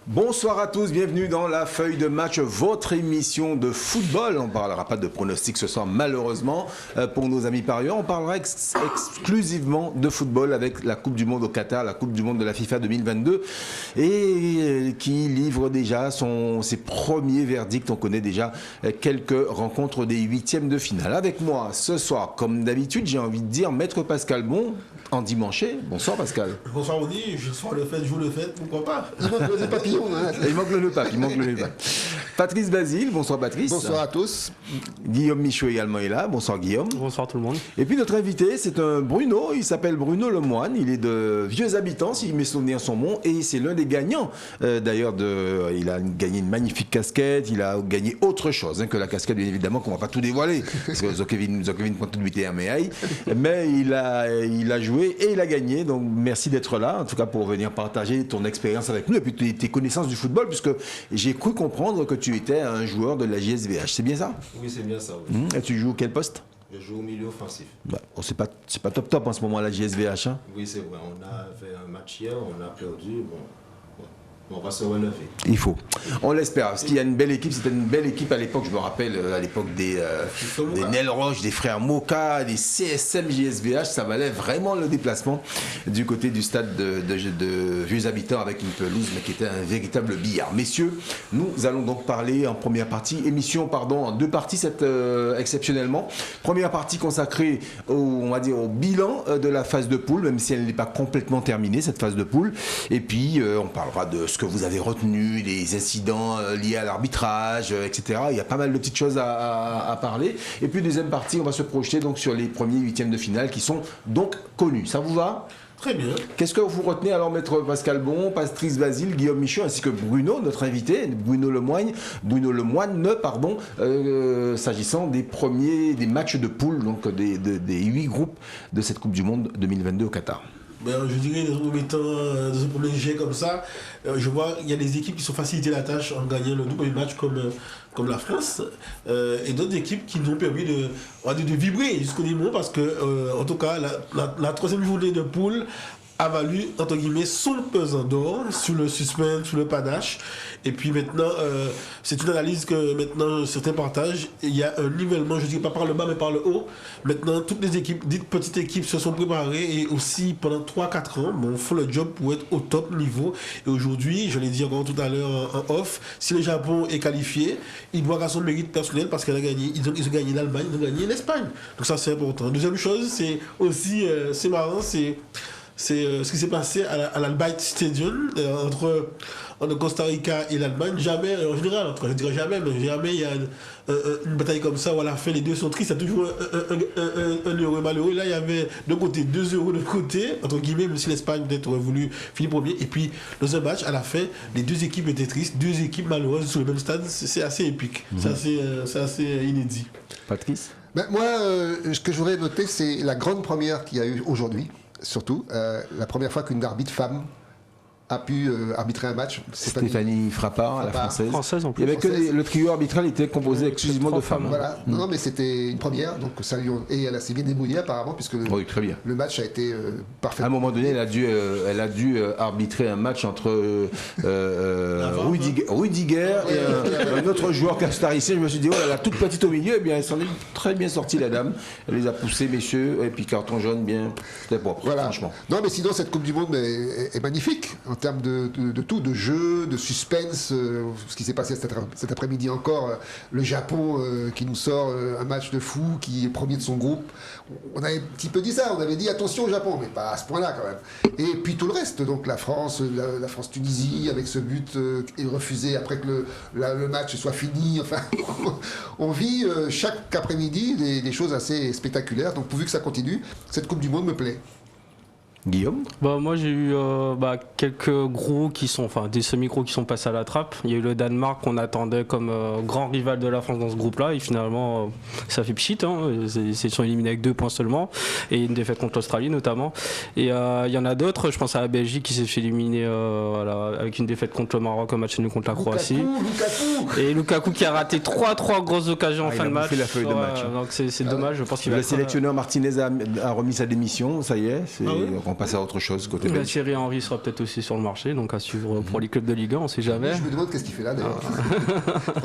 Bonsoir à tous, bienvenue dans la feuille de match, votre émission de football. On ne parlera pas de pronostics ce soir malheureusement pour nos amis parieurs. On parlera exclusivement de football avec la Coupe du Monde au Qatar, la Coupe du Monde de la FIFA 2022 et qui livre déjà ses premiers verdicts. On connaît déjà quelques rencontres des huitièmes de finale. Avec moi ce soir, comme d'habitude, j'ai envie de dire Maître Pascal Bon en dimanche. Bonsoir Pascal. Bonsoir Audi, je sois le fait, je joue le fait, pourquoi pas. Il manque le nœud pape, Patrice Basile, bonsoir Patrice. Bonsoir à tous. Guillaume Michaud également est là, bonsoir Guillaume. Bonsoir tout le monde. Et puis notre invité, c'est un Bruno, il s'appelle Bruno Lemoine, il est de Vieux Habitants, si mes souvenirs sont bons, et c'est l'un des gagnants. D'ailleurs, il a gagné une magnifique casquette, il a gagné autre chose que la casquette, bien évidemment, qu'on ne va pas tout dévoiler, parce que Zokevin prend tout de mais il a joué et il a gagné, donc merci d'être là, en tout cas pour venir partager ton expérience avec nous, et puis tes connaissances du football, puisque j'ai cru comprendre que tu étais un joueur de la JSVH, c'est bien ça? Oui, c'est bien ça. Oui. Et tu joues quel poste? Je joue au milieu offensif. Bah, c'est pas top en ce moment la JSVH. Hein? Oui, c'est vrai. On a fait un match hier, on a perdu. On va se relever. Il faut. On l'espère. Parce qu'il y a une belle équipe. C'était une belle équipe à l'époque. Je me rappelle à l'époque des Nel Roche, des frères Moka, des CSM JSVH. Ça valait vraiment le déplacement du côté du stade de Vieux Habitants avec une pelouse, mais qui était un véritable billard. Messieurs, nous allons donc parler en première partie, en deux parties exceptionnellement. Première partie consacrée on va dire, au bilan de la phase de poule, même si elle n'est pas complètement terminée, cette phase de poule. Et puis, on parlera de ce que vous avez retenu, les incidents liés à l'arbitrage, etc. Il y a pas mal de petites choses à parler. Et puis deuxième partie, on va se projeter donc sur les premiers huitièmes de finale qui sont donc connus. Ça vous va? Très bien. Qu'est-ce que vous retenez alors, Maître Pascal Bon, Patrice Basile, Guillaume Michaud, ainsi que Bruno, notre invité, Bruno Lemoine, s'agissant des matchs de poule, donc des 8 groupes de cette Coupe du Monde 2022 au Qatar? Je dirais dans ce premier jet comme ça, je vois qu'il y a des équipes qui sont facilitées la tâche en gagnant le double match comme la France, et d'autres équipes qui nous ont permis de vibrer jusqu'au niveau, parce que en tout cas la troisième journée de poule a valu, entre guillemets, son pesant d'or sur le suspense, sur le panache. Et puis maintenant, c'est une analyse que maintenant certains partagent. Il y a un nivellement, je ne dis pas par le bas, mais par le haut. Maintenant, toutes les équipes, dites petites équipes, se sont préparées et aussi pendant 3-4 ans, font le job pour être au top niveau. Et aujourd'hui, je l'ai dit encore tout à l'heure en off, si le Japon est qualifié, il doit à son mérite personnel parce qu'elle a gagné. Ils ont gagné l'Allemagne, ils ont gagné l'Espagne. Donc ça, c'est important. Deuxième chose, c'est aussi, c'est marrant, c'est ce qui s'est passé à l'Albight Stadium entre Costa Rica et l'Allemagne. Jamais, en général, je dirais jamais, mais jamais il y a une bataille comme ça où à la fin les deux sont tristes. Il y a toujours un heureux malheureux. Là, il y avait d'un côté 2 euros de côté, entre guillemets, même si l'Espagne peut-être aurait voulu finir premier. Et puis, dans un match, à la fin, les deux équipes étaient tristes, deux équipes malheureuses sur le même stade. C'est assez épique. C'est assez inédit. Patrice? Moi, ce que je voudrais noter, c'est la grande première qu'il y a eu aujourd'hui. Surtout, la première fois qu'une arbitre femme a pu arbitrer un match. Stéphanie Frappard, la française. En plus. Il y avait que le trio arbitral était composé exclusivement de femmes. Voilà. Non, mais c'était une première, donc ça et elle s'est bien débrouillée apparemment, puisque très bien. Le match a été parfait. À un moment donné, elle a dû arbitrer un match entre Rudiger et un autre joueur castaricien. Je me suis dit, la toute petite au milieu, eh bien, elle s'en est très bien sortie, la dame. Elle les a poussés, messieurs, et puis carton jaune, bien, c'était propre, franchement. Non, mais sinon, cette Coupe du Monde est magnifique. En termes de tout, de jeu, de suspense, ce qui s'est passé cet après-midi encore, le Japon qui nous sort un match de fou, qui est premier de son groupe. On avait un petit peu dit ça, on avait dit attention au Japon, mais pas à ce point-là quand même. Et puis tout le reste, donc la France, la France-Tunisie, avec ce but refusé après que le match soit fini. Enfin, on vit chaque après-midi des choses assez spectaculaires, donc pourvu que ça continue, cette Coupe du Monde me plaît. Guillaume? Moi j'ai eu quelques gros des semi-gros qui sont passés à la trappe. Il y a eu le Danemark qu'on attendait comme grand rival de la France dans ce groupe-là, et finalement ça fait pchit, ils sont éliminés avec 2 points seulement, et une défaite contre l'Australie notamment. Et il y en a d'autres, je pense à la Belgique qui s'est fait éliminer avec une défaite contre le Maroc, un match nul contre la Croatie. Lukaku. Et Lukaku qui a raté 3 grosses occasions en fin de match. Il a fait la feuille de match. Donc c'est dommage, je pense qu'il va le sélectionneur Martinez a remis sa démission, ça y est, on on passe à autre chose côté belge. Thierry Henry sera peut-être aussi sur le marché, donc à suivre pour les clubs de Ligue 1, on ne sait jamais. Je me demande qu'est-ce qu'il fait là d'ailleurs.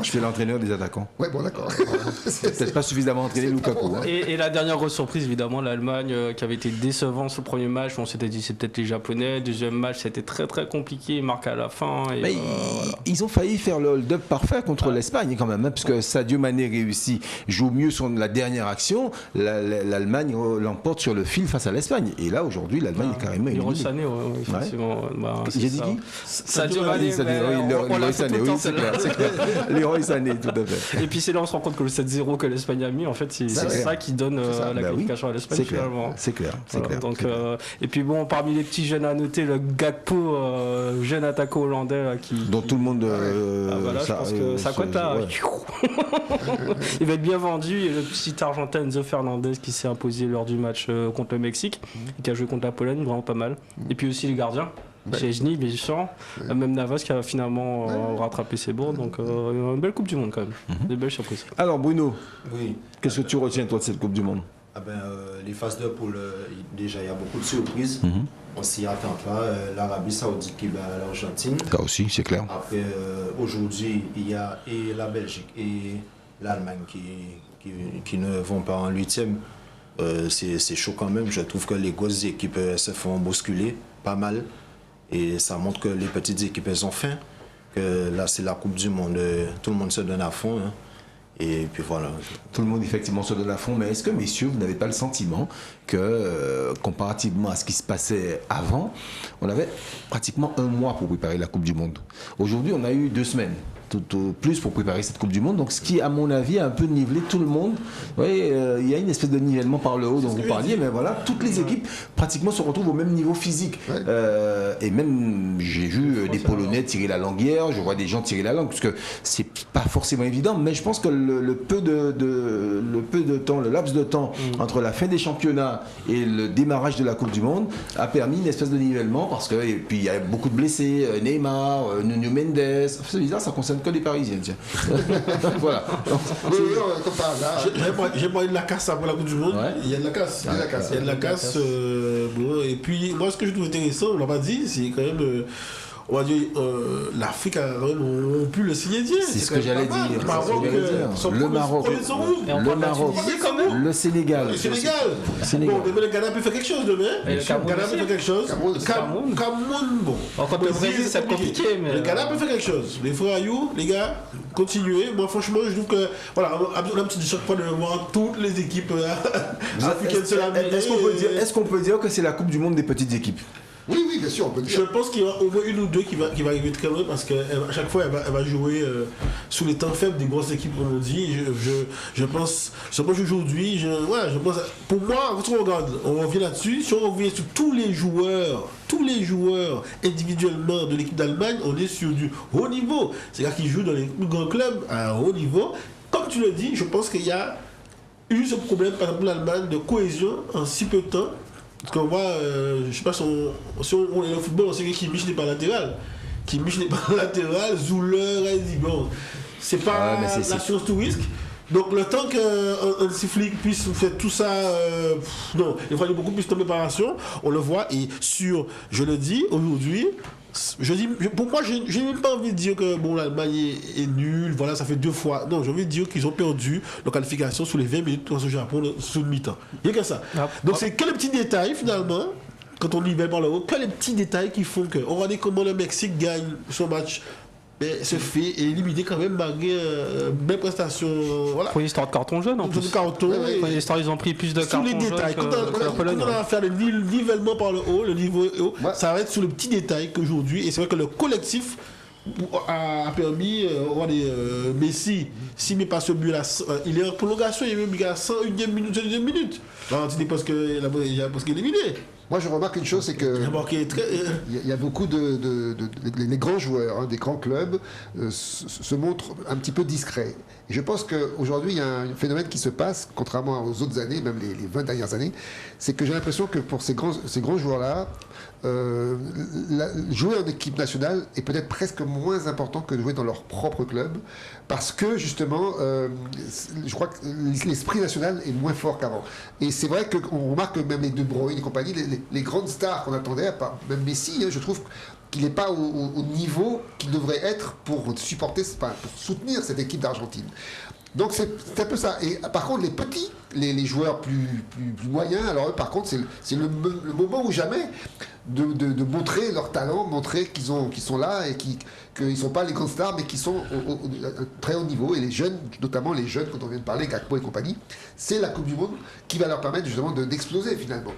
Je fais l'entraîneur des attaquants. Ouais, bon, d'accord. Peut-être pas suffisamment entraîné Lukaku. Hein. Et la dernière grosse surprise, évidemment, l'Allemagne qui avait été décevant ce premier match. On s'était dit c'est peut-être les Japonais. Deuxième match, c'était très très compliqué, ils marquent à la fin. Et Mais voilà. ils ont failli faire le hold-up parfait contre l'Espagne quand même, hein, puisque Sadio Mané réussit, joue mieux sur la dernière action. L'Allemagne l'emporte sur le fil face à l'Espagne. Et là aujourd'hui, l'Allemagne est carrément Leroy éliminée. Sané, ouais, effectivement. Bah, c'est J'ai dit ça. qui Sadio Ah, Mané. Sané, mais oui, on l'a Leroy fait Sané, tout le oui, temps, c'est celle-là. clair, c'est clair. Leroy Sané, tout à fait. Et puis c'est là on se rend compte que le 7-0 que l'Espagne a mis, en fait, c'est C'est ça qui donne ça, la bah oui. qualification à l'Espagne C'est clair, finalement. c'est clair, c'est Voilà, clair. donc, c'est clair. et puis bon, parmi les petits jeunes à noter, le Gakpo, jeune attaquant hollandais là, qui. Dont tout le monde. Voilà, je pense que ça cote là. ouais. Il va être bien vendu. Et le petit Argentin Enzo Fernandez qui s'est imposé lors du match contre le Mexique, et qui a joué contre la Pologne, vraiment pas mal. Et puis aussi les gardiens. Chesney, bien sûr. Même Navas qui a finalement rattrapé ses bourdes. Donc une belle Coupe du Monde quand même. Des belles surprises. Alors Bruno, Oui. qu'est-ce que tu retiens toi de cette Coupe du Monde? Ah ben, les phases de poule, déjà il y a beaucoup de surprises. On s'y attend pas. L'Arabie Saoudite qui bat l'Argentine. Ça aussi, c'est clair. Après, aujourd'hui, il y a et la Belgique et l'Allemagne qui ne vont pas en huitième. C'est chaud quand même. Je trouve que les grosses équipes se font bousculer pas mal. Et ça montre que les petites équipes, elles ont faim. Que là, c'est la Coupe du Monde. Tout le monde se donne à fond. Hein. Et puis voilà. Tout le monde effectivement se donne à fond, mais est-ce que messieurs, vous n'avez pas le sentiment que comparativement à ce qui se passait avant, on avait pratiquement un mois pour préparer la Coupe du Monde. Aujourd'hui, on a eu 2 semaines. Tout au plus pour préparer cette Coupe du Monde. Donc, ce qui, à mon avis, a un peu nivelé tout le monde. Oui, il y a une espèce de nivellement par le haut dont vous parliez, mais voilà, toutes les équipes pratiquement se retrouvent au même niveau physique. Ouais. Et même, j'ai vu des Polonais tirer la languière, je vois des gens tirer la langue, parce que c'est pas forcément évident, mais je pense que le peu de temps, le laps de temps entre la fin des championnats et le démarrage de la Coupe du Monde a permis une espèce de nivellement, parce que, et puis il y a beaucoup de blessés, Neymar, Nuno Mendes, c'est bizarre, ça concerne que les Parisiens, tiens. Voilà. J'ai parlé de la casse après la Coupe du Monde. Ouais. Il y a de la casse. Il y a de la casse. Il y a de la casse. Bon, et puis, moi, ce que je trouve intéressant, on l'a pas dit, c'est quand même. On va dire, l'Afrique a quand même rompu le signetier. C'est ce que j'allais dire. Le Maroc, le Sénégal. Le Sénégal. Bon, demain, le Ghana peut faire quelque chose demain. Le Ghana peut faire quelque chose. Cameroun, bon. Encore le Brésil, c'est compliqué. Mais le Ghana peut faire quelque chose. Les frères Ayou, les gars, continuez. Moi, franchement, je trouve que. Voilà, on a besoin de chaque fois de voir toutes les équipes africaines se laver. Est-ce qu'on peut dire que c'est la Coupe du Monde des petites équipes? Oui, bien sûr, on peut dire. Je pense qu'il y aura au moins une ou deux qui va arriver très loin parce qu'à chaque fois, elle va jouer sous les temps faibles des grosses équipes, comme on dit. Je pense aujourd'hui, pour moi, quand on regarde, on revient là-dessus, si on revient sur tous les joueurs individuellement de l'équipe d'Allemagne, on est sur du haut niveau. C'est-à-dire qu'ils jouent dans les plus grands clubs à un haut niveau. Comme tu le dis, je pense qu'il y a eu ce problème, par exemple, l'Allemagne, de cohésion en si peu de temps. Parce qu'on voit, je sais pas si on est au football, on sait que Kimmich n'est pas latéral. Zouler, bon, c'est pas l'assurance tout risque. Donc le temps qu'un Flick puisse faire tout ça, non, il faudrait beaucoup plus de préparation, on le voit, et je le dis, aujourd'hui, pour moi, je n'ai même pas envie de dire que bon, l'Allemagne est nulle, voilà, ça fait 2 fois. Non, j'ai envie de dire qu'ils ont perdu leur qualification sous les 20 minutes face au Japon sous le mi-temps. Il n'y a que ça. Donc c'est que les petits détails finalement, quand on nivelle par le haut, que les petits détails qui font que. On regarde comment le Mexique gagne son match. Mais se fait éliminer quand même malgré belle prestation. Voilà. Pour une histoire de carton jaune en plus. Carton, pour une histoire, ils ont pris plus de cartons jaunes. Tous les détails. Quand on va faire le nivellement par le haut, le niveau haut, ça va être sur le petit détail qu'aujourd'hui. Et c'est vrai que le collectif a permis, Messi, s'il met pas ce but-là, il est en prolongation, il est même à 101e minute, 102e minute. L'Argentine est presque éliminé. Moi, je remarque une chose, c'est que il y a beaucoup les grands joueurs des grands clubs se montrent un petit peu discrets. Et je pense qu'aujourd'hui, il y a un phénomène qui se passe, contrairement aux autres années, même les 20 dernières années, c'est que j'ai l'impression que pour ces grands joueurs-là, jouer en équipe nationale est peut-être presque moins important que de jouer dans leur propre club, parce que justement, je crois que l'esprit national est moins fort qu'avant. Et c'est vrai qu'on remarque que même les De Bruyne et compagnie, les grandes stars qu'on attendait, même Messi, je trouve qu'il n'est pas au niveau qu'il devrait être pour soutenir cette équipe d'Argentine. Donc c'est un peu ça. Et par contre, les petits, les joueurs plus moyens, alors eux, par contre, c'est le moment ou jamais de montrer leur talent, montrer qu'ils sont là et qu'ils ne sont pas les grandes stars, mais qu'ils sont au très haut niveau. Et les jeunes, notamment les jeunes, quand on vient de parler, Gakpo et compagnie, c'est la Coupe du Monde qui va leur permettre justement d'exploser finalement.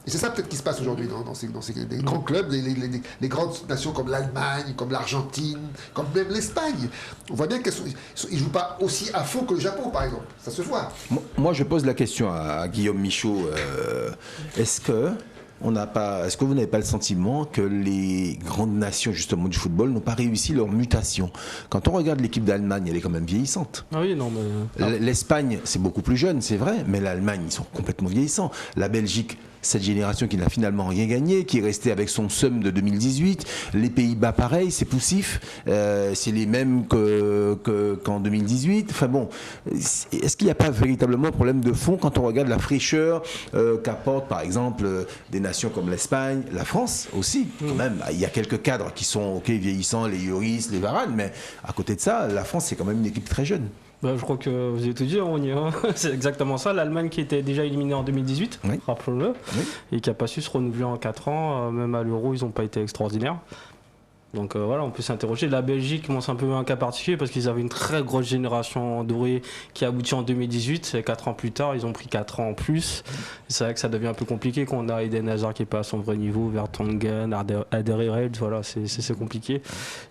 Et c'est ça peut-être qui se passe aujourd'hui dans ces grands clubs, les grandes nations comme l'Allemagne, comme l'Argentine, comme même l'Espagne. On voit bien qu'ils ne jouent pas aussi à fond que le Japon, par exemple. Ça se voit. Moi, je pose la question à Guillaume Michaud. Est-ce que vous n'avez pas le sentiment que les grandes nations justement du football n'ont pas réussi leur mutation? Quand on regarde l'équipe d'Allemagne, elle est quand même vieillissante. Ah oui, non, mais... L'Espagne, c'est beaucoup plus jeune, c'est vrai, mais l'Allemagne, ils sont complètement vieillissants. La Belgique, cette génération qui n'a finalement rien gagné, qui est restée avec son seum de 2018. Les Pays-Bas, pareil, c'est poussif. C'est les mêmes qu'en 2018. Enfin bon, est-ce qu'il n'y a pas véritablement un problème de fond quand on regarde la fraîcheur qu'apportent, par exemple, des nations comme l'Espagne, la France aussi, quand même. Il y a quelques cadres qui sont vieillissants, les Lloris, les Varane, mais à côté de ça, la France, c'est quand même une équipe très jeune. Bah, je crois que vous avez tout dit, on y est. C'est exactement ça. L'Allemagne qui était déjà éliminée en 2018, oui. Rappelons-le, oui. Et qui n'a pas su se renouveler en 4 ans. Même à l'Euro, ils n'ont pas été extraordinaires. Donc voilà, on peut s'interroger. La Belgique, c'est un peu un cas particulier parce qu'ils avaient une très grosse génération dorée qui a abouti en 2018. Et 4 ans plus tard, ils ont pris 4 ans en plus. C'est vrai que ça devient un peu compliqué quand on a Eden Hazard qui n'est pas à son vrai niveau, Vertonghen, Alderweireld, voilà, c'est compliqué.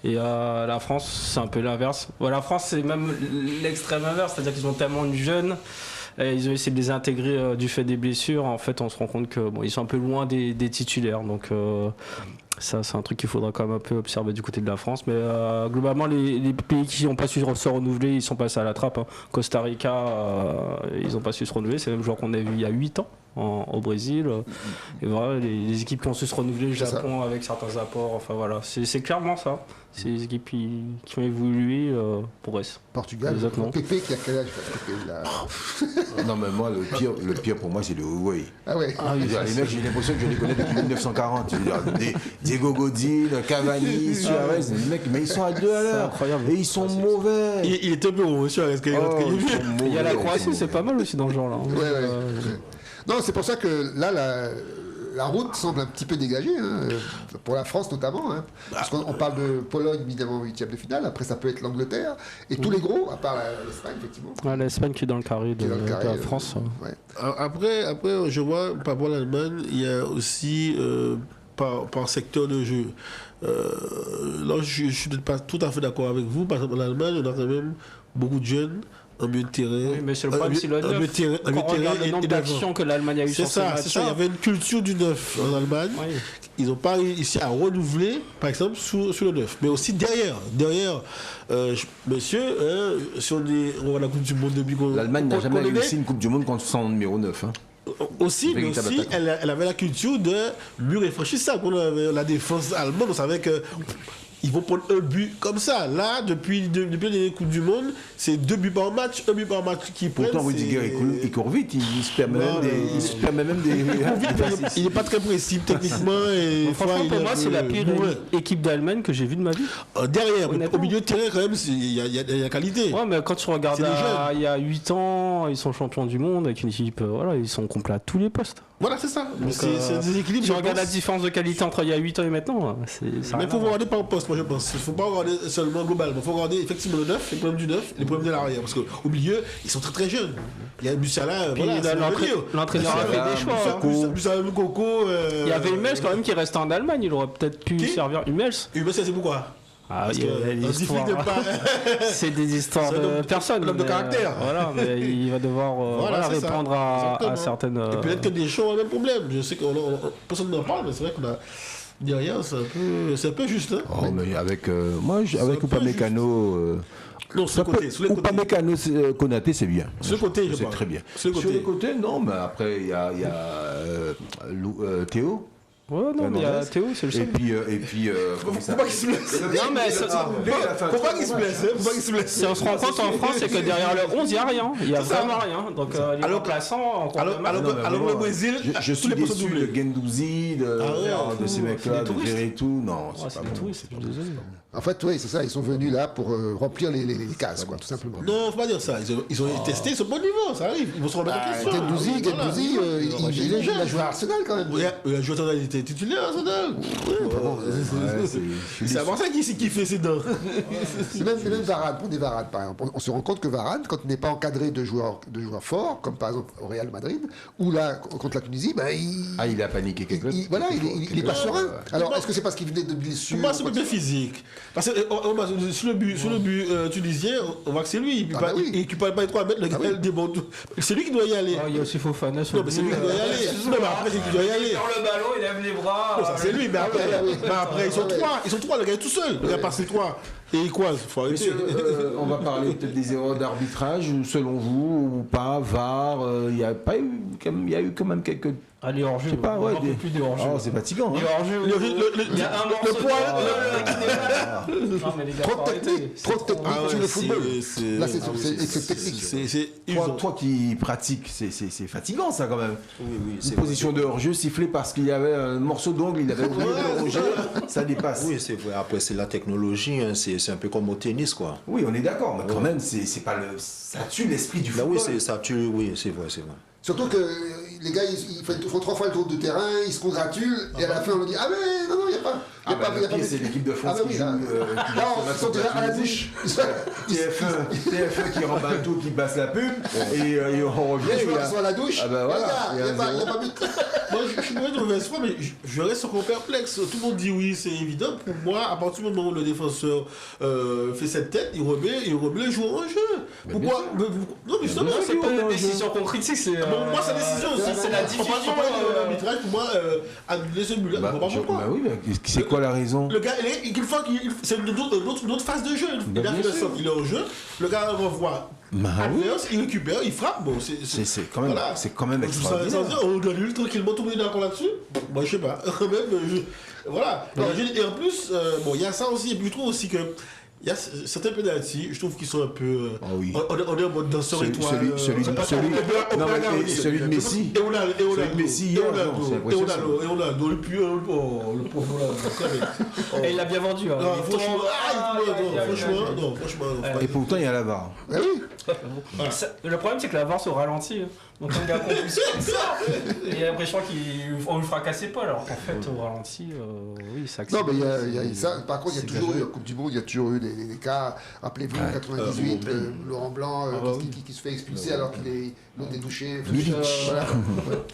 Et la France, c'est un peu l'inverse. La France, c'est même l'extrême inverse, c'est-à-dire qu'ils ont tellement de jeunes. Et ils ont essayé de les intégrer du fait des blessures. En fait, on se rend compte que ils sont un peu loin des titulaires. Donc ça, c'est un truc qu'il faudra quand même un peu observer du côté de la France. Mais globalement, les pays qui n'ont pas su se renouveler, ils sont passés à la trappe. Costa Rica, ils n'ont pas su se renouveler. C'est le même joueur qu'on a vu il y a 8 ans au Brésil. Et voilà, les équipes qui ont su se renouveler, le Japon avec certains apports. Enfin voilà, c'est clairement ça. C'est les équipes qui ont évolué pour S. Portugal, exactement. Pépé qui a quel âge Non mais moi le pire pour moi c'est le Uruguay. Ah ouais. Les mecs, j'ai l'impression que je les connais depuis 1940. Diego Godin, Cavani, Suarez, les mecs, mais ils sont à 2 à l'heure. Et ils sont mauvais. Il était un peu haut, Suarez. Il y a la Croatie, c'est pas mal aussi dans le genre là. Ouais. Non, c'est pour ça que là, la route semble un petit peu dégagée, pour la France notamment. Parce qu'on parle de Pologne, évidemment, 8e de finale. Après, ça peut être l'Angleterre. Et tous les gros, à part l'Espagne, effectivement. Ouais, l'Espagne qui est dans le carré de la France. Ouais. Après, je vois, par rapport à l'Allemagne, il y a aussi, par secteur de jeu. Là, je ne suis peut-être pas tout à fait d'accord avec vous. Par exemple, en Allemagne, on a quand même beaucoup de jeunes. Un milieu de terrain. Oui, mais c'est le problème, c'est le neuf. Quand on regarde le nombre d'actions que l'Allemagne a eu sur ce match. C'est ça, il y avait une culture du neuf en Allemagne. Oui. Ils n'ont pas réussi à renouveler, par exemple, sur le neuf. Mais aussi derrière monsieur, si on voit la Coupe du Monde depuis qu'on... L'Allemagne n'a jamais réussi une Coupe du Monde contre son numéro 9. Aussi, mais aussi, elle avait la culture de mieux réfléchir ça. Quand on avait la défense allemande, on savait que... Ils vont prendre un but comme ça. Là, depuis les Coupes du Monde, c'est 2 buts par match, 1 but par match qui prennent. Pourtant, Rudiger, il court vite, il se permet même des... Il n'est pas très précis techniquement. Et franchement, pour moi, c'est la pire équipe d'Allemagne que j'ai vue de ma vie. Derrière, au milieu de terrain, quand même, il y a la qualité. Ouais, mais quand tu regardes il y a 8 ans, ils sont champions du monde avec une équipe, ils sont complets à tous les postes. Voilà, c'est ça. C'est des équilibres. Si on regarde la différence de qualité entre il y a 8 ans et maintenant, mais il faut regarder par poste, moi je pense. Il ne faut pas regarder seulement globalement. Il faut regarder effectivement le 9, les problèmes du 9, les problèmes de l'arrière. Parce qu'au milieu, ils sont très très jeunes. Il y a Musiala, l'entraîneur a fait des choix. Musiala, Coco. Il y avait Hummels quand même qui restait en Allemagne. Il aurait peut-être pu servir Hummels. Hummels, c'est pourquoi? C'est des histoires de personnes. Un homme de caractère. Voilà, mais il va devoir répondre à certaines. Et peut-être que des choses ont le même problème. Je sais que personne n'en parle, mais c'est vrai qu'on a. Derrière, c'est un peu juste. Hein. Oh, mais avec Upamecano. Non, sur le côté. Upamecano, Konaté, c'est bien. Sur le côté, je c'est très bien. Sur le côté, non, mais après, il y a Théo. Ouais, non, mais il y a Hernandez. Théo, c'est le seul. Et puis comment Faut pas qu'il se blesse. Non, mais Faut pas qu'il se blesse. Faut pas qu'il se blesse. si on se rend compte en France, c'est que derrière le 11, il n'y a rien. Il n'y a vraiment rien. Donc, les Alors- remplaçants, Alors le Brésil, je tous suis les postes déçu doublés. de Guendouzi, de ces mecs-là, de Verretou. Non, c'est c'est pas des bon. touristes, je suis désolé. En fait, oui, c'est ça, ils sont venus là pour remplir les cases, quoi, tout simplement. Non, faut pas dire ça. Ils ont testé, ils sont bon niveau, ça arrive. Ils vont se remettre en question. Gendouzi, Voilà. il a joué à Arsenal quand même. Il a joué à il était titulaire à Arsenal. C'est avant ça qui fait ses dents. C'est même Varane, prenez Varane par exemple. On se rend compte que Varane, quand il n'est pas encadré de joueurs forts, comme par exemple au Real Madrid, ou là, contre la Tunisie, ben, Il a paniqué quelque chose. voilà, il est pas serein. Alors, est-ce que c'est parce qu'il venait de blessure Moi, c'est le bien physique. Parce que sur le but tunisien, on voit que c'est lui. Ah bah oui. Et qui ne parle pas les 3 mètres, le gars, il déborde. C'est lui qui doit y aller. Il y a aussi Fofana sur Non, mais c'est lui qui doit y aller. Non, mais après, c'est lui qui doit y aller. le ballon, il lève les bras. Ça, c'est lui, mais après, ils sont 3. Ils sont 3, le gars est tout seul. Le gars passe les 3. Et il croise. Faut arrêter. Messieurs, on va parler peut-être des erreurs d'arbitrage, ou selon vous, ou pas, VAR, il y a eu quand même quelques... Allez, hors-jeu. Je sais pas, ouais, on peut plus de hors-jeu. Oh, c'est fatigant. Les Hein. hors-jeu. Il y a un morceau. Non, mais les gars, Trop faut arrêter. technique, trop technique sur le football. Là, c'est technique. Toi qui pratiques, c'est fatigant ça quand même. Oui, Une position de hors-jeu sifflée parce qu'il y avait un morceau d'ongle, il avait oublié de le ronger, ça dépasse. Oui, c'est vrai. Après, c'est la technologie. Hein. C'est un peu comme au tennis, quoi. Oui, on est d'accord, mais quand même, c'est pas le, ça tue l'esprit du Là, football. oui, ça tue. Oui, c'est vrai, c'est vrai. Surtout que les gars, ils font 3 fois le tour de terrain, ils se congratulent, et à la fin, on leur dit ah mais non, il n'y a pas. Le pire, c'est l'équipe de France qui joue. Non, ils sont déjà à la bouche. TF1 qui remballe tout, qui passe la pub, et on revient. Les joueurs qui sont à la douche, Ah bah voilà, il n'y a pas but. Moi, je suis mauvais de mauvaise foi, mais je reste encore perplexe. Tout le monde dit oui, c'est évident. Pour moi, à partir du moment où le défenseur fait cette tête, il remet le joueur en jeu. Pourquoi Non, mais justement, C'est pas une décision qu'on critique, c'est. Moi, sa décision aussi. c'est la diffusion. On parle de l'arbitrage, pour moi, annuler ce but-là, je comprends pas pourquoi. Bah oui, mais c'est quoi la raison? Le gars, c'est une autre phase de jeu. Il a fait le centre, il est au jeu. Le gars renvoie adverse, il récupère, il frappe. Bon, C'est quand même extraordinaire. Ça veut dire, on annule tranquillement, tout le monde est d'accord là-dessus. Moi, je sais pas. Voilà. Et en plus, il y a ça aussi. Et puis, je trouve aussi que. Il y a certains pénaltys, je trouve qu'ils sont un peu. Oui. On est en mode danseur étoile. Celui de Messi. Et Ronaldo. Messi, Et Ronaldo. Le pauvre Ronaldo. Et il l'a bien vendu. Hein. Franchement. Et pourtant, il y a la VAR. Ah oui. Le problème, c'est que la VAR se ralentit. Donc, un gars compulsé comme ça, il a l'impression qu'on lui fracasse pas. Alors qu'en fait, au ralenti, oui, ça accélère. Non, mais il y a ça. Par contre, il y a toujours eu, la Coupe du Monde, il y a toujours eu des cas. Rappelez-vous, en 98, Laurent Blanc qui se fait expulser alors qu'il est touché. Voilà.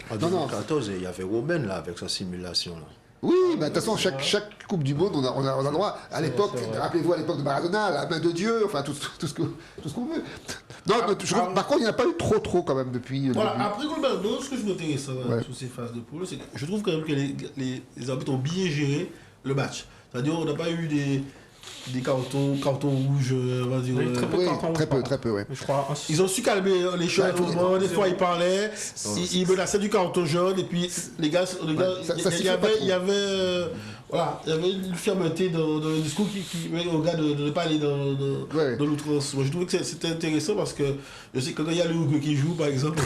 En 2014, il y avait Robben là avec sa simulation là. Oui, mais de toute façon, chaque Coupe du Monde, on a le droit. À l'époque, rappelez-vous, à l'époque de Maradona, la main de Dieu, enfin, tout ce qu'on veut. Non, par contre, il n'y en a pas eu trop quand même depuis. Voilà, après globalement, ce que je trouve intéressant sur ces phases de poule, c'est que je trouve quand même que les arbitres ont bien géré le match. C'est-à-dire, on n'a pas eu des cartons rouges, on va dire. Très peu, ouais. Je crois. Ils ont su calmer les choses. Des fois, ils parlaient, ils menaçaient du carton jaune, et puis les gars, il y avait une fermeté dans le discours qui met au gars de ne pas aller dans l'outrance. Moi, je trouvais que c'était intéressant parce que je sais que quand il y a le Uruguay qui joue, par exemple,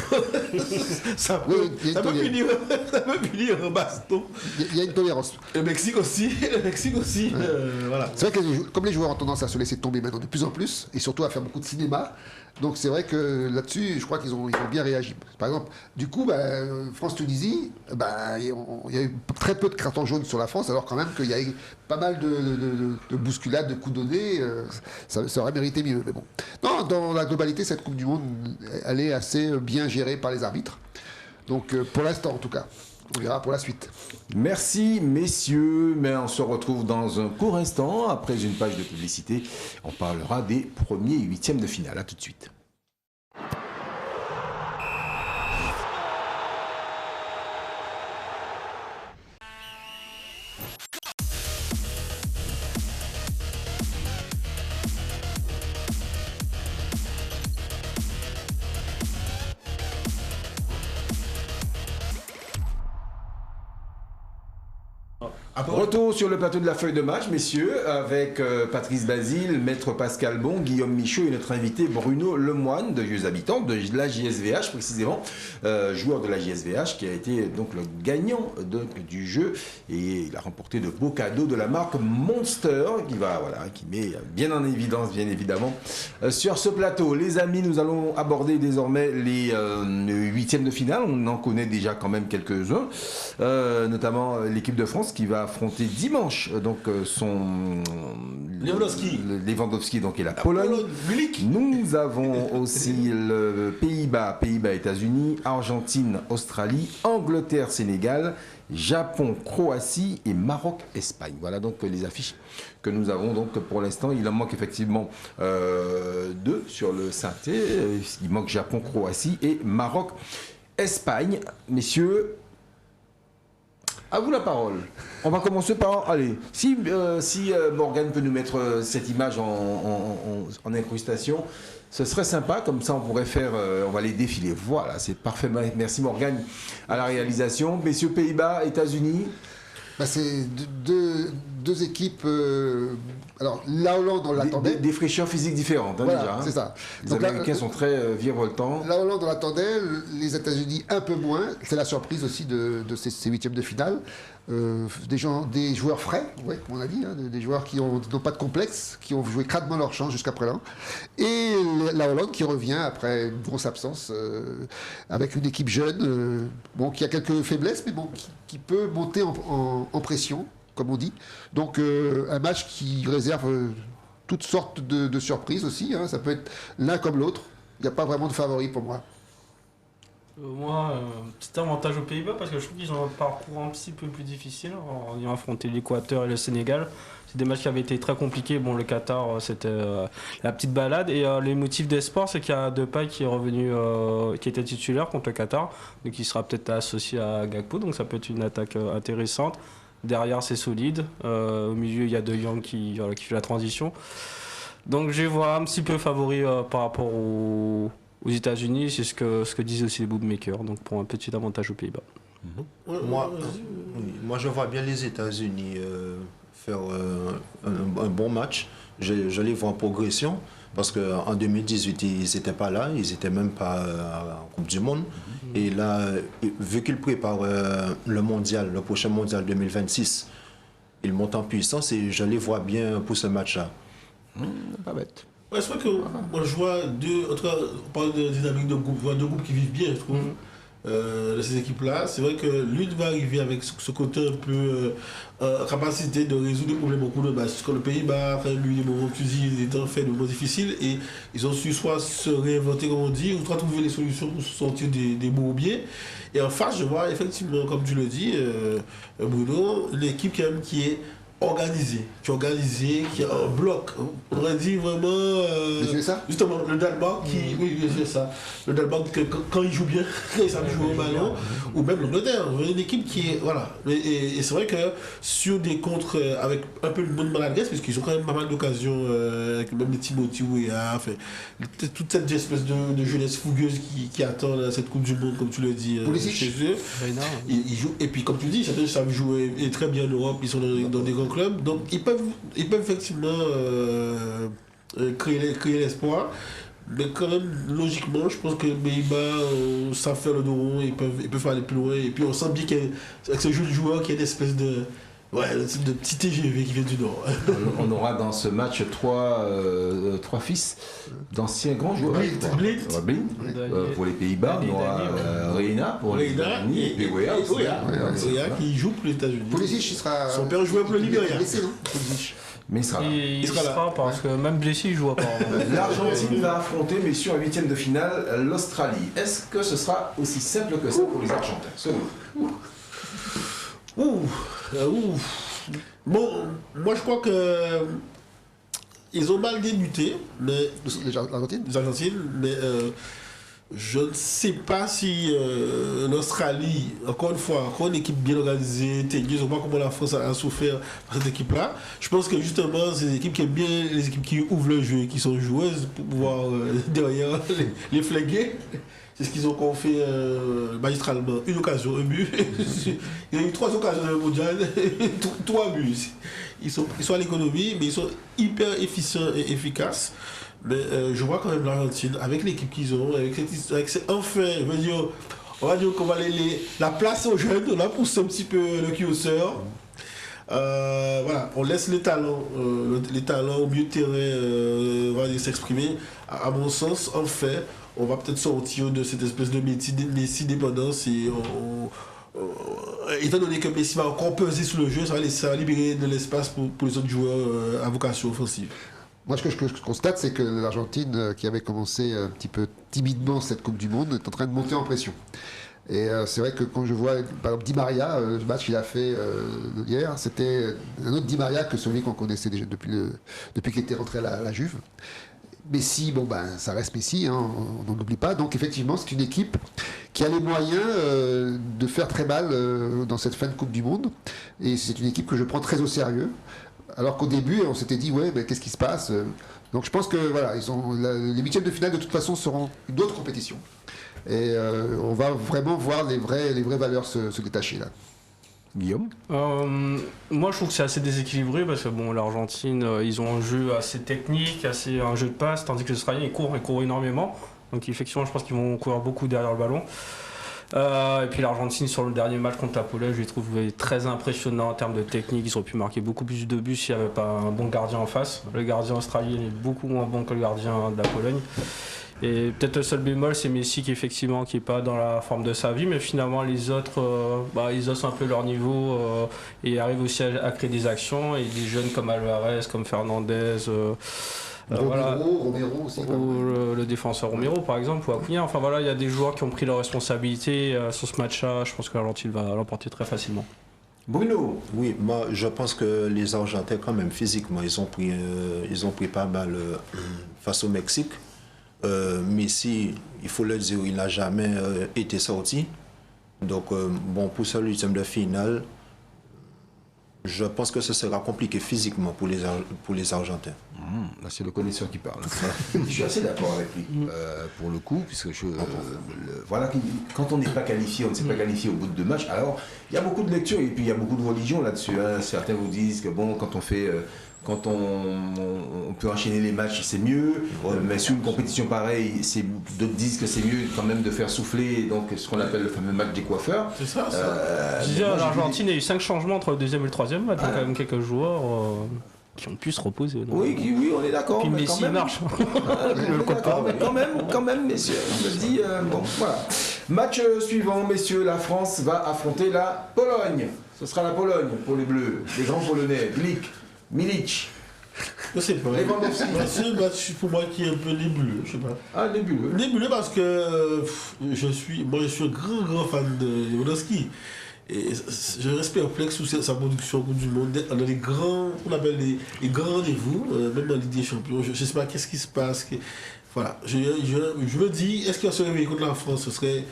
ça peut finir en baston. Il y a une tolérance. Le Mexique aussi. Voilà. C'est vrai que comme les joueurs ont tendance à se laisser tomber maintenant de plus en plus, et surtout à faire beaucoup de cinéma, donc c'est vrai que là-dessus, je crois qu'ils ont bien réagi. Par exemple, du coup, France-Tunisie, il y a eu très peu de cartons jaunes sur la France, alors quand même qu'il y a eu pas mal de bousculades, de coups donnés, ça aurait mérité mieux. Mais bon. Non, dans la globalité, cette Coupe du Monde, elle est assez bien gérée par les arbitres. Donc pour l'instant, en tout cas. On verra pour la suite. Merci messieurs, mais on se retrouve dans un court instant. Après une page de publicité, on parlera des premiers 8e de finale. À tout de suite. Retour sur le plateau de la feuille de match, messieurs, avec Patrice Basile, Maître Pascal Bon, Guillaume Michaud et notre invité Bruno Lemoine de Jeux Habitants, de la JSVH précisément, joueur de la JSVH qui a été donc le gagnant du jeu et il a remporté de beaux cadeaux de la marque Monster qui met bien en évidence, bien évidemment, sur ce plateau. Les amis, nous allons aborder désormais les huitièmes de finale. On en connaît déjà quand même quelques-uns, notamment l'équipe de France qui va affronter dimanche son Lewandowski donc et la Pologne. Nous avons aussi le Pays-Bas, États-Unis, Argentine, Australie, Angleterre, Sénégal, Japon, Croatie et Maroc, Espagne. Voilà donc les affiches que nous avons donc pour l'instant. Il en manque effectivement 2 sur le synthé. Il manque Japon, Croatie et Maroc, Espagne. Messieurs, à vous la parole. On va commencer par... Allez, si Morgane peut nous mettre cette image en incrustation, ce serait sympa, comme ça on pourrait faire... on va les défiler. Voilà, c'est parfait. Merci Morgane à la réalisation. Messieurs, Pays-Bas, États-Unis. C'est deux équipes. Alors, la Hollande, on l'attendait. Des fraîcheurs physiques différentes, voilà, déjà. C'est ça. Les Américains sont très virevoltants. La Hollande, on l'attendait. Les États-Unis, un peu moins. C'est la surprise aussi de ces huitièmes de finale. Des joueurs frais, comme on a dit, des joueurs qui n'ont pas de complexe, qui ont joué crânement leur chance jusqu'à présent. Et la Hollande qui revient après une grosse absence, avec une équipe jeune, qui a quelques faiblesses, mais qui peut monter en pression, comme on dit. Donc un match qui réserve toutes sortes de surprises aussi. Ça peut être l'un comme l'autre. Il n'y a pas vraiment de favori pour moi. Moi, petit avantage aux Pays-Bas parce que je trouve qu'ils ont un parcours un petit peu plus difficile en ayant affronté l'Équateur et le Sénégal. C'est des matchs qui avaient été très compliqués. Bon, le Qatar, c'était la petite balade. Et les motifs d'espoir, c'est qu'il y a Depay qui est revenu, qui était titulaire contre le Qatar, donc il sera peut-être associé à Gakpo. Donc ça peut être une attaque intéressante. Derrière, c'est solide. Au milieu, il y a De Jong qui fait la transition. Donc je vais voir un petit peu favori par rapport aux États-Unis, c'est ce que disent aussi les bookmakers, donc pour un petit avantage aux Pays-Bas. Moi, je vois bien les États-Unis faire un bon match. Je les vois en progression, parce qu'en 2018, ils n'étaient pas là, ils n'étaient même pas en Coupe du Monde. Et là, vu qu'ils préparent le prochain mondial 2026, ils montent en puissance et je les vois bien pour ce match-là. Pas bête. Ouais, c'est vrai que moi je vois on parle de dynamique de groupe, je vois deux groupes qui vivent bien, je trouve, de ces équipes-là. C'est vrai que l'une va arriver avec ce côté un peu capacité de résoudre des problèmes au cours de match. Parce que le Pays-Bas, lui, les moments que tu dis, il était en fait de moments difficiles et ils ont su soit se réinventer, comme on dit, ou soit trouver les solutions pour sortir des bourbiers. Et en face, je vois effectivement, comme tu le dis, Bruno, l'équipe qui est organisé, qui a un bloc. On aurait dit vraiment. Justement, le Danemark le Danemark, quand il joue bien, quand il savent jouer au ballon, ou même l'Angleterre. Une équipe qui est. Voilà. Et c'est vrai que sur des contres avec un peu de bonne maladresse, parce qu'ils ont quand même pas mal d'occasions, avec même les Timothy Weah, toute cette espèce de jeunesse fougueuse qui attend cette Coupe du Monde, comme tu le dis, chez eux. Ils jouent, et puis, comme tu dis, certains savent jouer et très bien en Europe, ils sont dans des grands clubs, donc ils peuvent effectivement créer l'espoir, mais quand même logiquement je pense que les Pays-Bas savent faire le dos rond, ils peuvent aller plus loin, et puis on sent bien qu'avec ce jeu de joueur qu'il y a une espèce de petit TGV qui vient du Nord. On aura dans ce match trois fils d'anciens grands joueurs. Blind pour les Pays-Bas, on aura Reina pour les États-Unis et puis Weah qui joue pour les États-Unis. Pulisic, il sera. Son père jouait pour le Libéria. Mais il sera là. Il sera là parce que même blessé, il joue pas. L'Argentine va affronter, messieurs, en huitième de finale, l'Australie. Est-ce que ce sera aussi simple que ça pour les Argentins, selon vous? Bon, moi je crois que ils ont mal débuté, mais Les Argentines, mais je ne sais pas si l'Australie, encore une équipe bien organisée, teigneuse, on voit comment la France a souffert par cette équipe-là. Je pense que justement, c'est des équipes qui aiment bien les équipes qui ouvrent le jeu et qui sont joueuses pour pouvoir derrière les flinguer. c'est ce qu'ils ont encore fait magistralement. Une occasion, un but. Il y a eu 3 occasions dans le mondial, 3 buts. Ils sont à l'économie, mais ils sont hyper efficients et efficaces. Mais je vois quand même l'Argentine, avec l'équipe qu'ils ont, enfin, on va dire qu'on va la place aux jeunes, on a poussé un petit peu le curseur. Voilà, on laisse les talents au milieu de terrain on va dire, s'exprimer. À mon sens, en fait, on va peut-être sortir de cette espèce de Messi dépendance et étant donné que Messi va encore peser sur le jeu, ça va libérer de l'espace pour les autres joueurs à vocation offensive. Moi, ce que je constate, c'est que l'Argentine, qui avait commencé un petit peu timidement cette Coupe du Monde, est en train de monter en pression. Et c'est vrai que quand je vois, par exemple, Di Maria, le match qu'il a fait hier, c'était un autre Di Maria que celui qu'on connaissait déjà depuis qu'il était rentré à la Juve. Messi, ça reste Messi, hein, on n'en oublie pas. Donc effectivement, c'est une équipe qui a les moyens de faire très mal dans cette fin de Coupe du Monde. Et c'est une équipe que je prends très au sérieux. Alors qu'au début, on s'était dit, ouais, mais qu'est-ce qui se passe? Donc je pense que voilà, les huitièmes de finale de toute façon seront une autre compétition. Et on va vraiment voir les vraies valeurs se détacher là. Guillaume? Moi je trouve que c'est assez déséquilibré parce que l'Argentine ils ont un jeu assez technique, un jeu de passe, tandis que les Australiens ils courent énormément. Donc effectivement je pense qu'ils vont courir beaucoup derrière le ballon. Et puis l'Argentine sur le dernier match contre la Pologne, je les trouve très impressionnants en termes de technique. Ils auraient pu marquer beaucoup plus de buts s'il n'y avait pas un bon gardien en face. Le gardien australien est beaucoup moins bon que le gardien de la Pologne. Et peut-être le seul bémol, c'est Messi qui effectivement qui est pas dans la forme de sa vie, mais finalement les autres, ils osent un peu leur niveau et arrivent aussi à créer des actions. Et des jeunes comme Alvarez, comme Fernandez, Romero aussi. Ou le défenseur Romero par exemple, ou Acuna. Enfin voilà, il y a des joueurs qui ont pris leurs responsabilités sur ce match-là. Je pense que l'Argentine va l'emporter très facilement. Bruno? Oui, moi je pense que les Argentins quand même physiquement ils ont pris pas mal face au Mexique. Messi, il faut le dire, il n'a jamais été sorti. Donc, pour ce huitième de finale, je pense que ce sera compliqué physiquement pour les Argentins. Là, c'est le connaisseur qui parle. Je suis assez d'accord avec lui, pour le coup, puisque voilà, quand on n'est pas qualifié, on ne s'est pas qualifié au bout de 2 matchs. Alors, il y a beaucoup de lectures et puis il y a beaucoup de religions là-dessus. Hein. Certains vous disent que quand on peut enchaîner les matchs, c'est mieux. Mais sur une compétition pareille, d'autres disent que c'est mieux quand même de faire souffler donc, ce qu'on appelle le fameux match des coiffeurs. C'est ça. Je disais, l'Argentine, il y a eu 5 changements entre le deuxième et le troisième match. Il y a quand même quelques joueurs qui ont pu se reposer. Oui, on est d'accord. Puis Messi marche. Quand même, messieurs. On se dit, voilà. Match suivant, messieurs, la France va affronter la Pologne. Ce sera la Pologne pour les Bleus. Les grands Polonais, Glik, Milic. Je sais pas. C'est un match pour moi qui est un peu nébuleux, je sais pas. Ah, nébuleux. Nébuleux parce que je suis un grand fan de Lewandowski. Et je reste perplexe sur sa production au Coupe du Monde. On a les grands, on appelle les grands rendez-vous, même dans Ligue des Champions. Je ne sais pas qu'est-ce qui se passe. Voilà. Je me dis, est-ce qu'il va se réveiller contre la France? Ce serait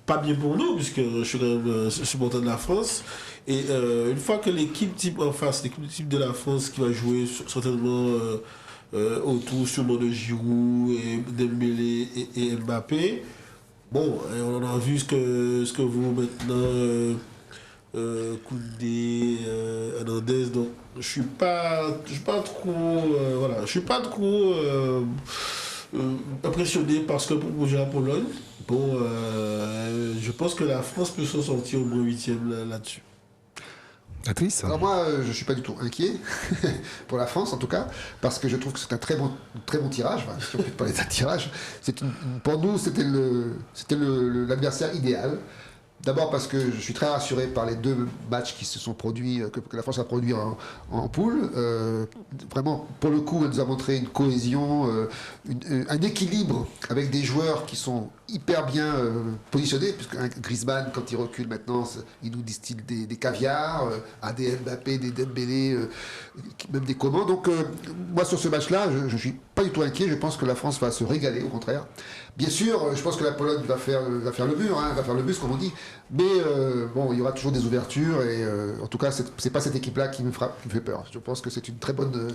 pas bien pour nous, puisque je suis quand même supporter de la France. Et une fois que l'équipe type en face, l'équipe type de la France qui va jouer certainement autour sûrement de Giroud, et Dembélé et Mbappé, on a vu ce que vous maintenant Koundé, Hernandez, donc je suis pas trop impressionné par ce que propose la Pologne. Je pense que la France peut s'en sortir au moins 8e là-dessus. Patrice? Alors moi, je ne suis pas du tout inquiet, pour la France en tout cas, parce que je trouve que c'est un très bon tirage, si on peut parler d'un tirage. Pour nous, c'était l'adversaire idéal. D'abord parce que je suis très rassuré par les 2 matchs qui se sont produits, que la France a produits en poule. Vraiment, pour le coup, elle nous a montré une cohésion, un équilibre avec des joueurs qui sont hyper bien positionnés, puisque Griezmann, quand il recule maintenant, il nous distille des caviars, des Mbappé, des Dembélé, même des Coman. Donc, moi, sur ce match-là, je suis pas du tout inquiet, je pense que la France va se régaler, au contraire. Bien sûr, je pense que la Pologne va faire le mur, va faire le bus, comme on dit, mais bon, il y aura toujours des ouvertures, et en tout cas, c'est pas cette équipe-là qui me fait peur. Je pense que c'est une très bonne,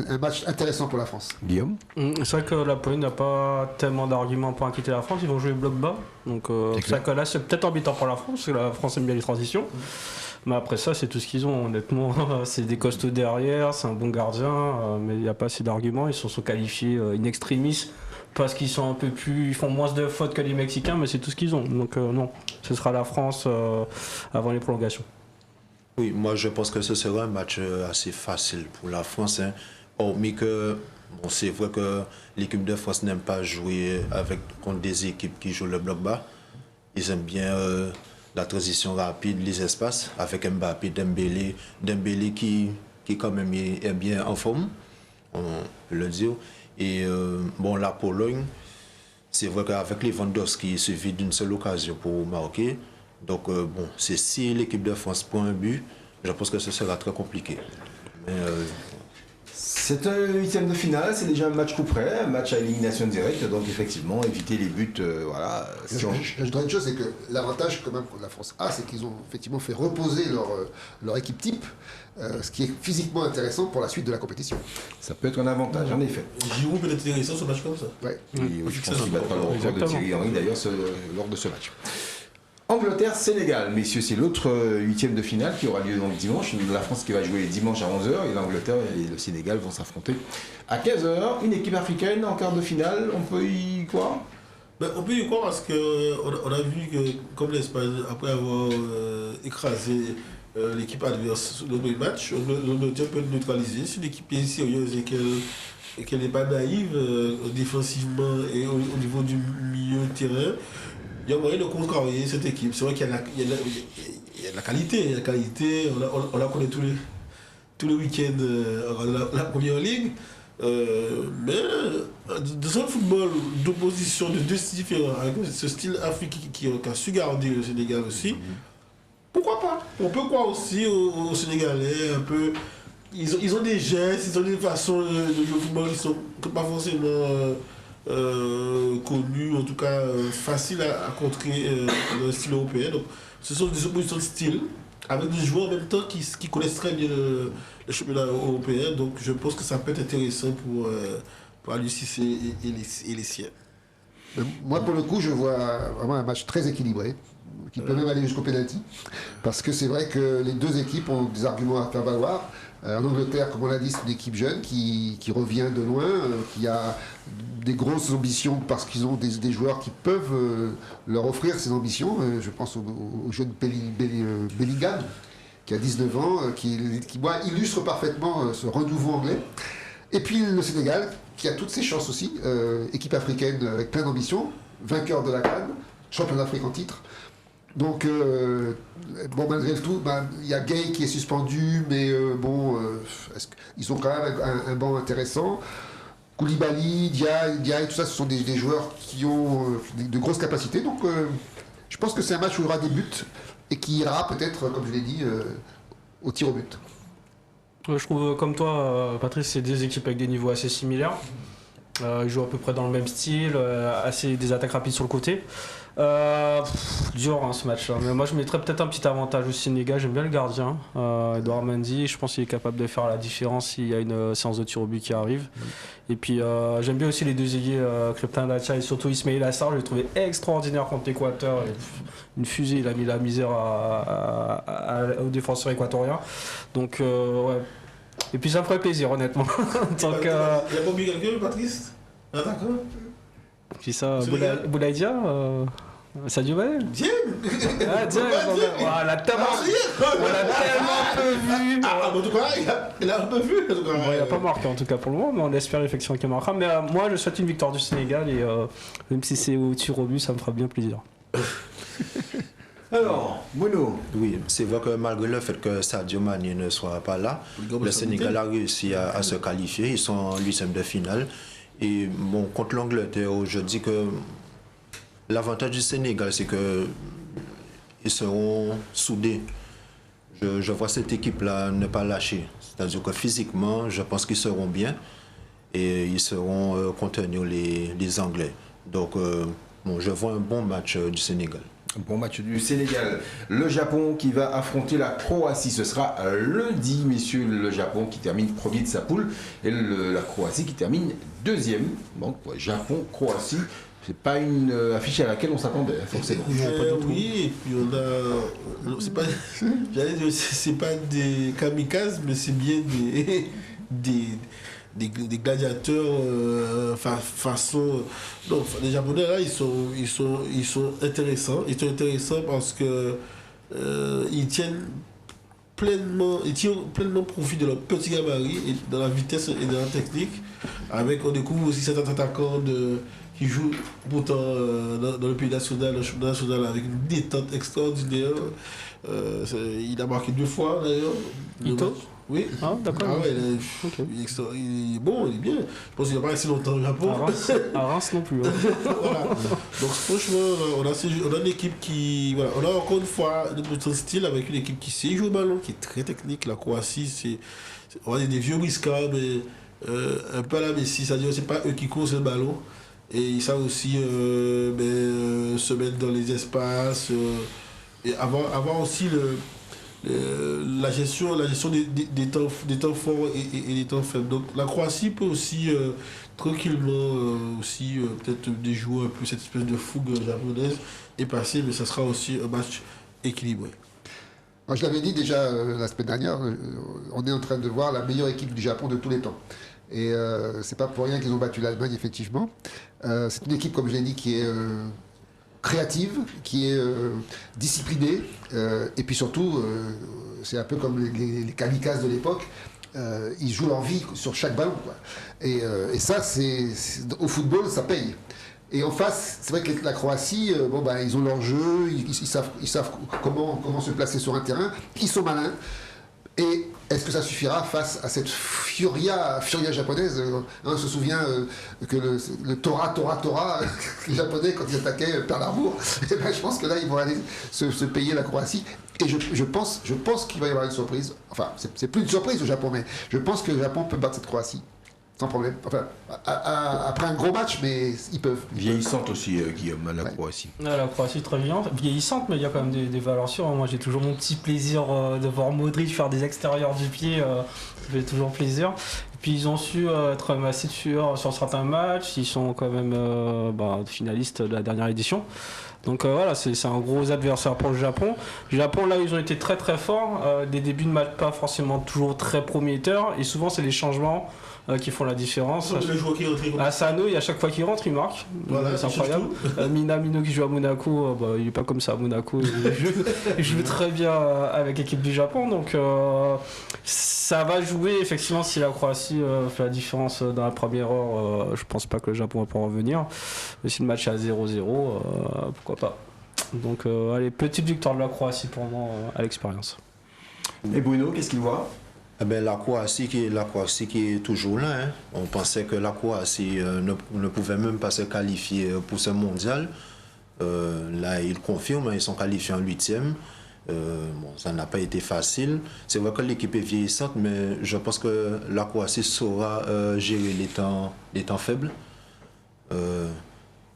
un match intéressant pour la France. Guillaume? C'est vrai que la Pologne n'a pas tellement d'arguments pour inquiéter la France, ils vont jouer bloc bas, donc c'est vrai que là c'est peut-être embêtant pour la France, parce que la France aime bien les transitions. Mais après ça, c'est tout ce qu'ils ont, honnêtement. C'est des costauds derrière, c'est un bon gardien, mais il n'y a pas assez d'arguments. Ils se sont qualifiés in extremis parce qu'ils sont un peu plus, ils font moins de fautes que les Mexicains, mais c'est tout ce qu'ils ont. Donc non, ce sera la France avant les prolongations. Oui, moi je pense que ce sera un match assez facile pour la France. Hein. Hormis que, bon, c'est vrai que l'équipe de France n'aime pas jouer contre des équipes qui jouent le bloc bas. Ils aiment bien la transition rapide, les espaces, avec Mbappé, Dembélé qui quand même est bien en forme, on peut le dire. Et bon, la Pologne, c'est vrai qu'avec Lewandowski, il suffit d'une seule occasion pour marquer. Donc bon, si l'équipe de France prend un but, je pense que ce sera très compliqué. Mais, c'est un 8e de finale, c'est déjà un match coup près, un match à élimination directe, donc effectivement, éviter les buts, voilà. J'ajouterais une chose, c'est que l'avantage quand même que la France a, c'est qu'ils ont effectivement fait reposer leur équipe type, ce qui est physiquement intéressant pour la suite de la compétition. Ça peut être un avantage, en effet. Giroud peut être intéressant sur un match comme ça. Ouais. Et je pense qu'il va pas le record de Thierry Henry d'ailleurs lors de ce match. Angleterre-Sénégal, messieurs, c'est l'autre 8e de finale qui aura lieu donc dimanche. La France qui va jouer dimanche à 11h et l'Angleterre et le Sénégal vont s'affronter à 15h. Une équipe africaine en quart de finale, on peut y croire? On peut y croire parce qu'on a vu que, comme l'Espagne, après avoir écrasé l'équipe adverse dans le match, l'Angleterre peut le neutraliser. C'est une équipe bien sérieuse et qu'elle n'est pas naïve défensivement et au niveau du milieu de terrain. Il y a moyen de contrecarrer cette équipe. C'est vrai qu'il y a de la qualité. On la connaît tous les week-ends dans la première ligue. Mais dans un football d'opposition de deux styles différents, avec ce style africain qui a su garder le Sénégal aussi, pourquoi pas? On peut croire aussi aux Sénégalais un peu. Ils ont des gestes, ils ont des façons de jouer au football qui sont pas forcément connus, en tout cas faciles à contrer dans le style européen. Donc, ce sont des oppositions de style avec des joueurs en même temps qui connaissent très bien le championnat européen. Donc, je pense que ça peut être intéressant pour Aliou Cissé et les siens. Moi, pour le coup, je vois vraiment un match très équilibré, qui peut même aller jusqu'au pénalty, parce que c'est vrai que les deux équipes ont des arguments à faire valoir. En Angleterre, comme on l'a dit, c'est une équipe jeune qui revient de loin, qui a des grosses ambitions parce qu'ils ont des joueurs qui peuvent leur offrir ces ambitions. Je pense au jeune Bellingham, qui a 19 ans, qui moi, illustre parfaitement ce renouveau anglais. Et puis le Sénégal, qui a toutes ses chances aussi, équipe africaine avec plein d'ambitions, vainqueur de la CAN, champion d'Afrique en titre. Donc, bon, malgré tout, il y a Gay qui est suspendu, mais ils ont quand même un banc intéressant. Koulibaly, Dia, tout ça, ce sont des joueurs qui ont de grosses capacités. Donc, je pense que c'est un match où il y aura des buts et qui ira peut-être, comme je l'ai dit, au tir au but. Je trouve, comme toi, Patrice, c'est des équipes avec des niveaux assez similaires. Ils jouent à peu près dans le même style, des attaques rapides sur le côté. Dur ce match-là, mais moi je mettrais peut-être un petit avantage au Sénégal. J'aime bien le gardien, Edouard Mendy. Je pense qu'il est capable de faire la différence s'il y a une séance de tir au but qui arrive. Et puis j'aime bien aussi les deux ailiers, Crépin Dacia et surtout Ismail Assar. Je l'ai trouvé extraordinaire contre l'Équateur. Une fusée, il a mis la misère aux défenseurs équatoriens. Donc ouais. Et puis ça me ferait plaisir, honnêtement. Donc, il y a pas oublié quelqu'un, Patrice? Ah, d'accord. Puis ça, Boulaïdia, Sadio Mané. Dieng. Ah, Dieng, on l'a tellement peu vu. En tout cas, il a un peu vu. Bon, il n'a pas marqué en tout cas pour le moment, mais on espère effectivement qu'il marquera. Mais moi, je souhaite une victoire du Sénégal et même si c'est au tir au but, ça me fera bien plaisir. Alors, Bruno. Oui, c'est vrai que malgré le fait que Sadio Mané ne soit pas là, le Sénégal a réussi à se qualifier. Ils sont en 8e de finale. Et bon, contre l'Angleterre, je dis que l'avantage du Sénégal, c'est qu'ils seront soudés. Je vois cette équipe-là ne pas lâcher. C'est-à-dire que physiquement, je pense qu'ils seront bien. et ils sauront contenir les Anglais. Donc, je vois un bon match du Sénégal. Bon match du Sénégal. Le Japon qui va affronter la Croatie. Ce sera lundi, messieurs. Le Japon qui termine premier de sa poule et la Croatie qui termine deuxième. Donc, Japon-Croatie, c'est pas une affiche à laquelle on s'attendait, forcément. Oui, et puis on a. C'est pas, j'allais dire, c'est pas des kamikazes, mais c'est bien des gladiateurs façon. Donc les Japonais là ils sont intéressants. Ils sont intéressants parce que ils tirent pleinement profit de leur petit gabarit et de la vitesse et de la technique. On découvre aussi cet attaquant qui joue pourtant dans le pays national, le championnat national, avec une détente extraordinaire. Il a marqué 2 fois d'ailleurs. Ito. Oui. Ah, d'accord. Ah ouais, Ok. il est bon, il est bien. Je pense qu'il n'a pas resté longtemps au Japon. À Reims non plus. Hein. Voilà. Donc franchement, on a une équipe qui... Voilà, on a encore une fois notre style avec une équipe qui sait jouer au ballon, qui est très technique. La Croatie, on va dire des vieux briscards, mais un peu à la Messi. C'est-à-dire c'est pas eux qui courent le ballon. Et ils savent aussi se mettre dans les espaces et avoir aussi la gestion des temps forts et des temps faibles. Donc la Croatie peut aussi tranquillement peut-être déjouer un peu cette espèce de fougue japonaise et passer, mais ça sera aussi un match équilibré. Moi, je l'avais dit déjà la semaine dernière, on est en train de voir la meilleure équipe du Japon de tous les temps. Et c'est pas pour rien qu'ils ont battu l'Allemagne, effectivement. C'est une équipe, comme je l'ai dit, qui est créative, qui est disciplinée, et puis surtout, c'est un peu comme les kamikazes de l'époque, ils jouent leur vie sur chaque ballon, quoi. Et ça, au football, ça paye. Et en face, c'est vrai que la Croatie, ils ont leur jeu, ils savent comment se placer sur un terrain, ils sont malins. Et est-ce que ça suffira face à cette furia japonaise? On se souvient que le Tora, les Japonais, quand ils attaquaient Pearl Harbor, je pense que là, ils vont aller se payer la Croatie. Et je pense qu'il va y avoir une surprise. Enfin, c'est plus une surprise au Japon, mais je pense que le Japon peut battre cette Croatie. Sans problème. Enfin, après un gros match, mais ils peuvent. Vieillissante aussi, Guillaume, la Croatie. La Croatie très vieillissante, mais il y a quand même des valeurs sûres. Moi, j'ai toujours mon petit plaisir de voir Modric faire des extérieurs du pied. Ça fait toujours plaisir. Et puis, ils ont su être assez sûrs sur certains matchs. Ils sont quand même finalistes de la dernière édition. Donc voilà, c'est un gros adversaire pour le Japon. Le Japon, là, ils ont été très très forts. Des débuts de match pas forcément toujours très prometteurs. Et souvent, c'est les changements qui font la différence. Le joueur qui rentre, Asano, à chaque fois qu'il rentre, il marque. Voilà, c'est incroyable. Minamino qui joue à Monaco, il est pas comme ça à Monaco. Il joue très bien avec l'équipe du Japon. Donc ça va jouer effectivement si la Croatie fait la différence dans la première heure. Je pense pas que le Japon va pouvoir revenir. Mais si le match est à 0-0, pourquoi pas. Donc allez, petite victoire de la Croatie pour moi à l'expérience. Et Bruno, qu'est-ce qu'il voit? La Croatie qui est toujours là. Hein. On pensait que la Croatie ne pouvait même pas se qualifier pour ce mondial. Là, ils confirment, ils sont qualifiés en 8e. Ça n'a pas été facile. C'est vrai que l'équipe est vieillissante, mais je pense que la Croatie saura gérer les temps faibles.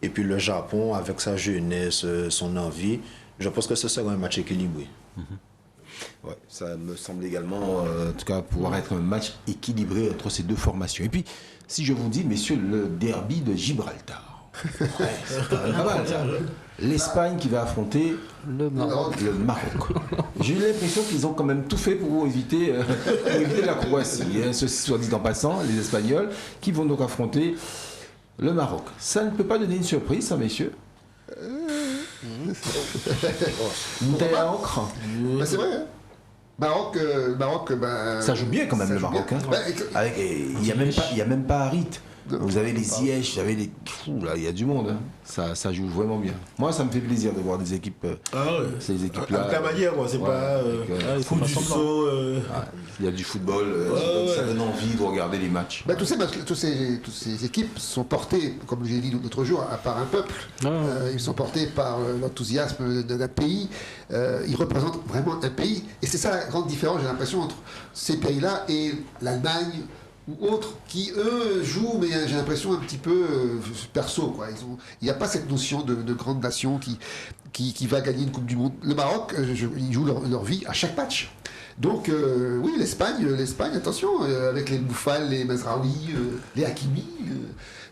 Et puis le Japon, avec sa jeunesse, son envie, je pense que ce sera un match équilibré. Ouais, ça me semble également, en tout cas, pouvoir être un match équilibré entre ces deux formations. Et puis, si je vous dis, messieurs, le derby de Gibraltar. Ouais, c'est pas mal, ça. L'Espagne qui va affronter le Maroc. J'ai l'impression qu'ils ont quand même tout fait pour éviter la Croatie. Ceci soit dit en passant, les Espagnols qui vont donc affronter le Maroc. Ça ne peut pas donner une surprise, ça, messieurs? Une taille à encre. C'est vrai, hein. Maroc, ça joue bien quand même le Maroc. Hein. Il n'y a même pas Harit. Vous avez les Ziyech, vous avez les... là, il y a du monde. Hein. Ça joue vraiment bien. Moi, ça me fait plaisir de voir des équipes. Ces équipes-là. Avec la manière, c'est pas foot du saut. Il y a du football. Ça donne envie de regarder les matchs. Toutes ces équipes sont portées, comme j'ai dit l'autre jour, par un peuple. Ils sont portés par l'enthousiasme d'un pays. Ils représentent vraiment un pays. Et c'est ça la grande différence, j'ai l'impression, entre ces pays-là et l'Allemagne ou autres qui, eux, jouent, mais j'ai l'impression un petit peu perso, quoi. Il n'y a pas cette notion de grande nation qui va gagner une Coupe du Monde. Le Maroc, ils jouent leur vie à chaque match. Donc, oui, l'Espagne, attention, avec les Bouffal, les Mazraoui, les Hakimi,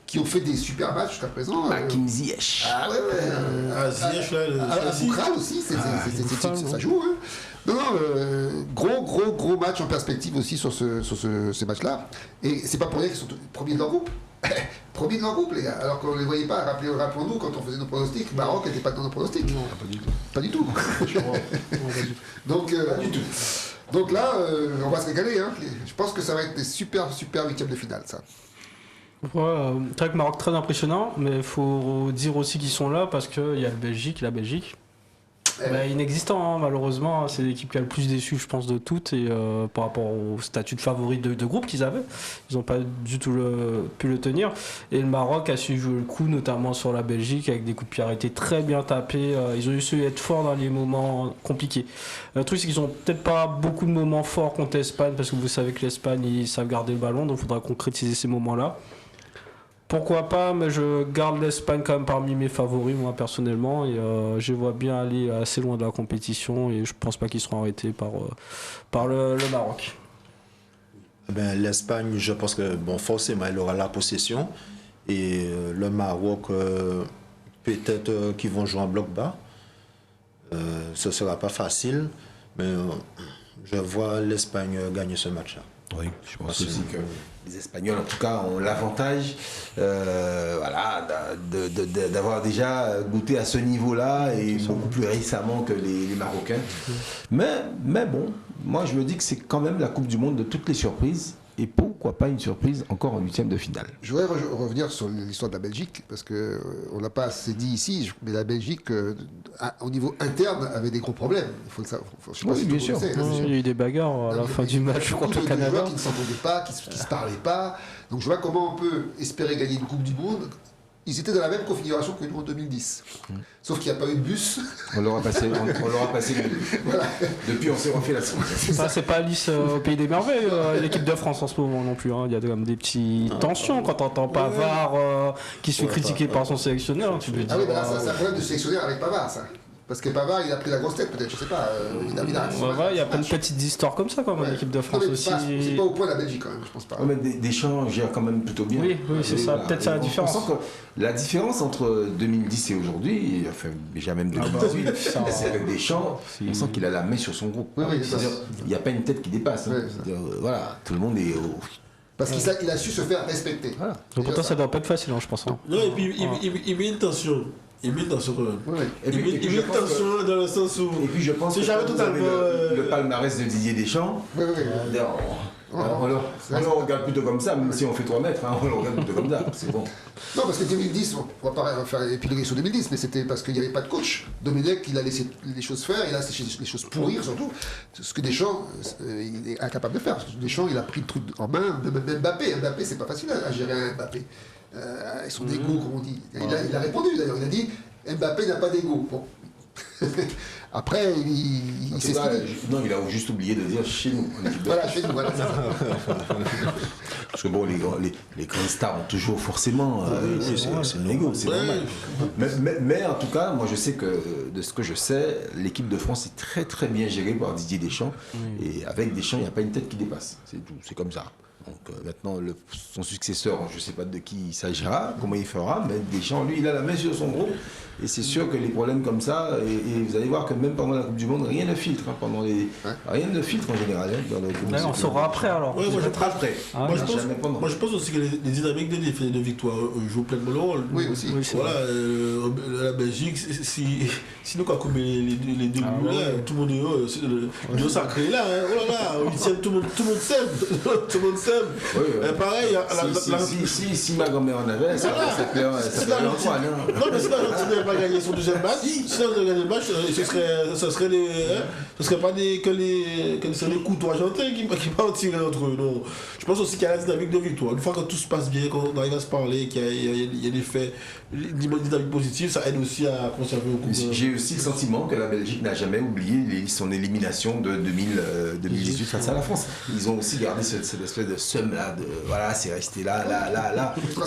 qui ont fait des super matchs jusqu'à présent. Hakim Ziyech. Ah ouais. Ziyech, là, Boukral aussi, ça joue. Hein. Non, gros match en perspective aussi sur ces matchs-là. Et c'est pas pour rien qu'ils sont premiers de leur groupe. Premiers de leur groupe, les gars. Alors qu'on ne les voyait pas, rappelons-nous, quand on faisait nos pronostics, Maroc n'était pas dans nos pronostics. Non, pas du tout. Donc, pas du tout. Donc là, on va se régaler. Hein. Je pense que ça va être des super huitièmes de finale, ça. Ouais, c'est vrai que Maroc très impressionnant, mais il faut dire aussi qu'ils sont là parce qu'il y a la Belgique. Inexistant, hein, malheureusement, c'est l'équipe qui a le plus déçu, je pense, de toutes, et par rapport au statut de favori de groupe qu'ils avaient, ils n'ont pas du tout pu le tenir. Et le Maroc a su jouer le coup, notamment sur la Belgique, avec des coups de pied arrêtés très bien tapés. Ils ont su être forts dans les moments compliqués. Le truc, c'est qu'ils n'ont peut-être pas beaucoup de moments forts contre l'Espagne, parce que vous savez que l'Espagne, ils savent garder le ballon, donc il faudra concrétiser ces moments-là. Pourquoi pas, mais je garde l'Espagne quand même parmi mes favoris, moi personnellement, et je vois bien aller assez loin de la compétition, et je pense pas qu'ils seront arrêtés par le Maroc. L'Espagne, je pense que forcément, elle aura la possession, et le Maroc, peut-être qu'ils vont jouer en bloc bas. Ce sera pas facile, mais je vois l'Espagne gagner ce match-là. Oui, je pense aussi que les Espagnols, en tout cas, ont l'avantage d'avoir déjà goûté à ce niveau-là et beaucoup plus récemment que les Marocains. Mais bon, moi je me dis que c'est quand même la Coupe du Monde de toutes les surprises. Et pourquoi pas une surprise encore en huitième de finale. Je voudrais revenir sur l'histoire de la Belgique, parce qu'on n'a pas assez dit ici, mais la Belgique, au niveau interne, avait des gros problèmes. Il faut le savoir. Oui, bien sûr. Il y a eu des bagarres à la fin du match contre le Canada. Des joueurs qui ne s'entendaient pas, qui ne se parlaient pas. Donc je vois comment on peut espérer gagner une Coupe du Monde. Ils étaient dans la même configuration que nous en 2010. Sauf qu'il n'y a pas eu de bus. On l'aura passé. Voilà. Depuis, on s'est refait la soirée. Ça, c'est pas Alice au Pays des Merveilles, l'équipe de France en ce moment non plus. Hein. Il y a quand même des petites tensions quand on entend Pavard qui se fait critiquer par son sélectionneur. Tu peux dire, c'est un problème de sélectionneur avec Pavard, ça. Parce que Pavard, il a pris la grosse tête, peut-être, je sais pas. Il y a plein de petites histoires comme ça, quand même, l'équipe de France aussi. C'est pas au point de la Belgique, quand même, je pense pas. Mais Deschamps gère quand même plutôt bien. Oui, c'est ça. Peut-être ça la différence. On sent que la différence entre 2010 et aujourd'hui, enfin, déjà même 2018, c'est avec Deschamps, on sent qu'il a la main sur son groupe. Il n'y a pas une tête qui dépasse. Voilà, tout le monde est au... Parce qu'il a su se faire respecter. Voilà. Donc pourtant, ça doit pas être facile, je pense. Non, et puis il met une tension. Il met une tension quand même. Oui. Il met une tension dans le sens où. Et puis je pense que vous avez le palmarès de Didier Deschamps. On le regarde plutôt comme ça, même si on fait 3 mètres, on le regarde plutôt comme ça, c'est bon. Non, parce que 2010, on va pas faire épiloguer sur 2010, mais c'était parce qu'il n'y avait pas de coach. Domenech, il a laissé les choses faire, il a laissé les choses pourrir surtout. Ce que Deschamps, il est incapable de faire. Parce que Deschamps, il a pris le truc en main, même Mbappé, c'est pas facile à gérer un Mbappé. Ils sont d'égo, comme on dit. Il a répondu d'ailleurs, il a dit Mbappé n'a pas d'égo. Bon. Après, il s'est non, il a juste oublié de dire chez nous. Voilà, chez nous, voilà. Parce que bon, les grandes stars ont toujours forcément. C'est un égo, c'est normal. Mais en tout cas, moi je sais que, de ce que je sais, l'équipe de France est très très bien gérée par Didier Deschamps. Et avec Deschamps, il n'y a pas une tête qui dépasse. C'est tout, c'est comme ça. Donc maintenant, son successeur, je ne sais pas de qui il s'agira, comment il fera, mais Deschamps, lui, il a la main sur son groupe. Et c'est sûr que les problèmes comme ça, et vous allez voir que même pendant la Coupe du Monde, rien ne filtre. Rien ne filtre en général. On saura après alors. Ouais, moi, après. Moi je pense aussi que les dynamiques de victoire jouent pleinement le rôle. Oui, aussi. Voilà, la Belgique, si nous avons les deux buts là, tout le monde est au sacré là. Oh là là, tout le monde s'aime. Tout le monde s'aime. Pareil, si ma grand-mère en avait, ça fait Antoine. Non, mais si l'Argentine n'avait pas gagné son deuxième match, si l'Argentine avait gagné le match, ce serait pas que les couteaux argentins qui vont tirer entre eux. Non. Je pense aussi qu'il y a la dynamique de victoire. Une fois que tout se passe bien, qu'on arrive à se parler, qu'il y a des faits, une dynamique positive, ça aide aussi à conserver au coup. J'ai aussi le sentiment que la Belgique n'a jamais oublié son élimination de 2018 face à la France. Ils ont aussi gardé cette espèce de seum là, voilà, c'est resté là.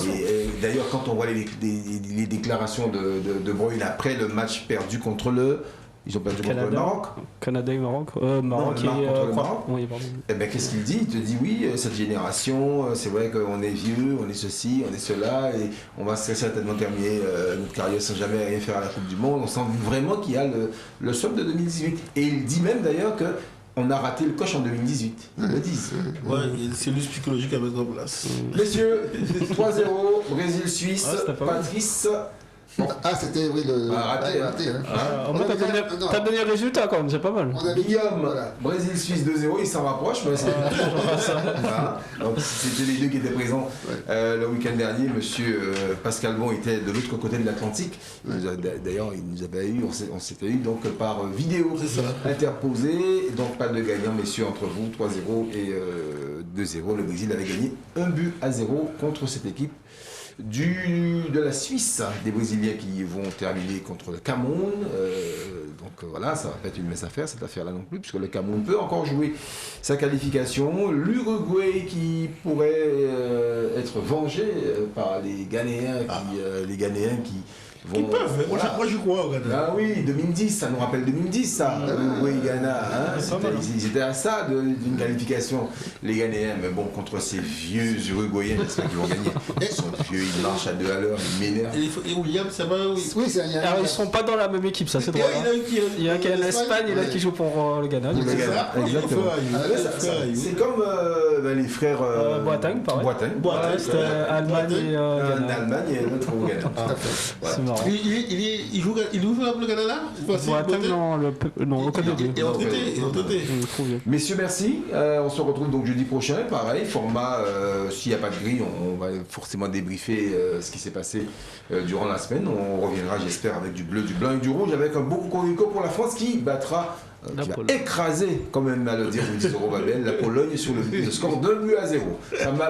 Et d'ailleurs, quand on voit les déclarations de Bruyne après le match perdu contre ils ont perdu contre le Maroc. Canada et Maroc. Non, Maroc le Maroc contre le Maroc. Oui, pardon. Eh ben, qu'est-ce qu'il dit? Il te dit oui, cette génération, c'est vrai qu'on est vieux, on est ceci, on est cela, et on va certainement terminer notre carrière sans jamais rien faire à la Coupe du Monde. On sent vraiment qu'il y a le somme de 2018. Et il dit même d'ailleurs que on a raté le coche en 2018. Ils le disent. Ouais, il y a une cellule psychologique à mettre en place. Messieurs, 3-0, Brésil-Suisse, Ah, c'était pas mal. Patrice. Ah, c'était, oui, le. Raté, raté, hein. Au moins, t'as donné le résultat quand même, c'est pas mal. On avait Guillaume, voilà. Brésil-Suisse 2-0, il s'en rapproche, mais c'est voilà. Donc c'était les deux qui étaient présents le week-end dernier. Monsieur Pascal Bon était de l'autre côté de l'Atlantique. D'ailleurs, il nous avait eu, on s'était eu donc par vidéo interposée. Donc pas de gagnant, messieurs, entre vous, 3-0 et 2-0. Le Brésil avait gagné 1-0 contre cette équipe de la Suisse, des Brésiliens qui vont terminer contre le Cameroun. Donc voilà, ça va pas être une mince affaire cette affaire-là non plus, puisque le Cameroun peut encore jouer sa qualification. L'Uruguay qui pourrait être vengé par les Ghanéens qui vont. Ils peuvent, hein. Voilà. Moi je crois au Ghana. Ah oui, 2010, ça nous rappelle 2010, ça. Oui, Ghana. Hein, ils étaient à ça d'une qualification, les Ghanéens. Mais bon, contre ces vieux Uruguayens, j'espère qu'ils vont gagner. Ils sont vieux, ils marchent à 2 à l'heure, ils m'énervent. Et William, ça va. Oui, Oui, c'est Alors, ils sont pas dans la même équipe, ça c'est drôle. hein. Il y a un qui est en Espagne et l'autre qui joue pour le Ghana. Le Ghana, exactement. C'est comme les frères Boateng, pareil. Boateng. C'était Allemagne et Un Ghana. Allemagne et l'autre au Ghana. Voilà. C'est marrant. Il joue pour le Ghana là Boateng, non, le Côte d'Ivoire. Il est retraité. Il est trop vieux. Messieurs, merci. On se retrouve donc jeudi prochain. Pareil, format, s'il n'y a pas de grille, on va forcément débriefer ce qui s'est passé durant la semaine. On reviendra, j'espère, avec du bleu, du blanc et du rouge, avec un beau cocorico pour la France qui battra, qui va écraser, comme même à le dire Rudy Zorobabel, la Pologne sur le score 2-0.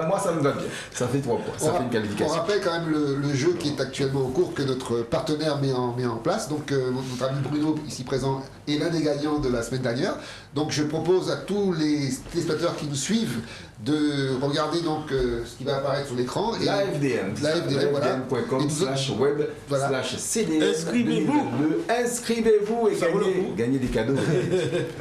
Moi, ça me va bien. Ça fait 3 points. Ça fait une On qualification. rappelle quand même le jeu qui est actuellement en cours que notre partenaire met en place. Donc notre ami Bruno, ici présent, est l'un des gagnants de la semaine dernière. Donc je propose à tous les téléspectateurs qui nous suivent de regarder donc ce qui va apparaître sur l'écran. La FDM, voilà. FDM.com/web/CDM. Inscrivez-vous. Inscrivez-vous et gagnez des cadeaux.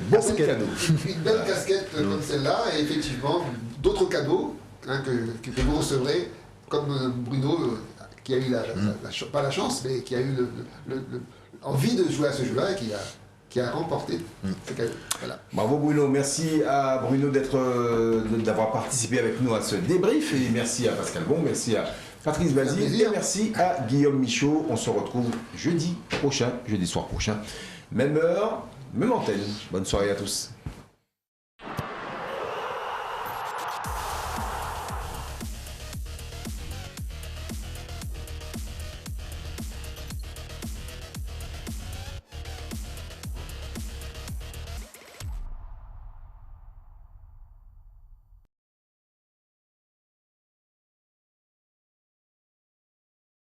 Beaucoup de cadeaux. Une belle casquette comme celle-là et effectivement d'autres cadeaux que vous recevrez comme Bruno qui a eu pas la chance mais qui a eu envie de jouer à ce jeu-là et qui a remporté ce cadeau. Voilà. Bravo Bruno, merci à Bruno d'avoir participé avec nous à ce débrief et merci à Pascal Bon, merci à Patrice Bazile et merci à Guillaume Michaud. On se retrouve jeudi soir prochain, même heure, même antenne. Bonne soirée à tous.